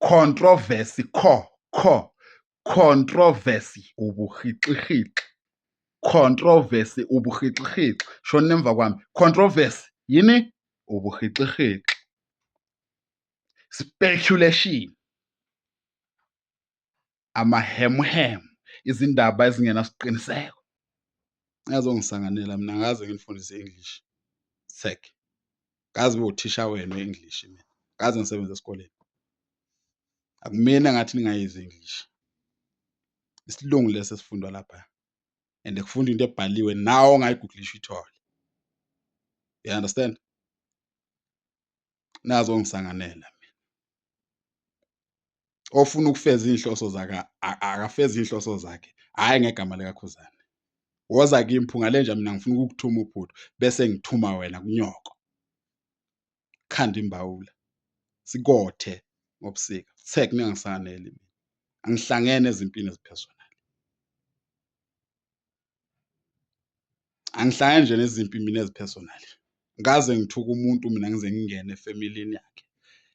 controversy, controversy, ubuhixihixi, controversy, ubuhixihixi. Shona emva kwami. Controversy, yini? Ubuhixihixi. Speculation, amahemhem, izindaba ezingenasiqiniseko. Ngazongisanganela mina, ngaze ngifundise English Tech. Ngaze uthisha wenu we-English mina. Ngaze ngisebenza esikoleni. Akumina ngathi ningayizi English. Isilungu lesi esifundwa lapha. And kufunda into ebhaliwe nawe ongayigugulisha ithole. You understand? Nazo ngisanganela mina. Ofuna ukufeza inhloso zakhe akafeza inhloso zakhe. Hayi ngegama likaKhuzani. Woza kimi phungale nje mina ngifuna ukukuthuma uphuthu bese ngithuma wena kunyoko. Khanda imbawula. Sikothe ngobusika. Tech ningangisanganeli mina. Angihlangene ezimpini ezipersonal. Angihlangene nje nezimpi mina ezipersonal. Ngaze ngithuka umuntu mina ngize ngingene efamilini yakhe.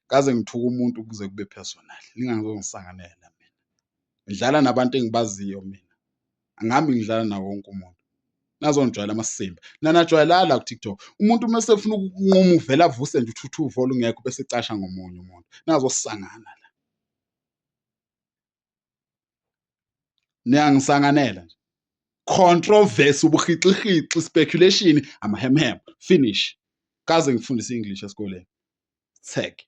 Ngaze ngithuka umuntu kuze kube personal. Ningazongisanganela mina. Ngidlala nabantu engibaziyo mina. Angihambi ngidlala nawo wonke umuntu. Nazongijwayela amasimba. Nanajwayela la ku TikTok. Umuntu mase ufuna ukunquma uvela avuse nje uthuthu uvolo ungekho bese ecasha ngomunye umuntu. Nazosangana la. Niyangisanganela nje. Controversy, ubuhixihixi, speculation, amahemhem. Finish. Kaze ngifundise English esikoleni. Tech.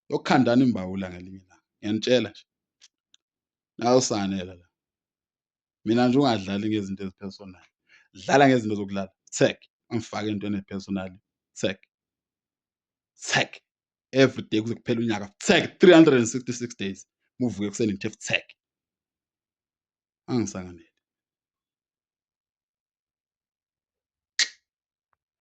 Yokukhandana imbawula ngelinye ilanga. Ngiyanitshela nje. Nawusanganela la. Mina nje ungadlali ngezinto ezipersonal. Dlala ngezinto zokulala. Tech. Angifake into epersonal. Tech. Tech. Every day kuze kuphela unyaka. Tech 366 days. Muvuke kuseni ngithe tech. Angisanganele.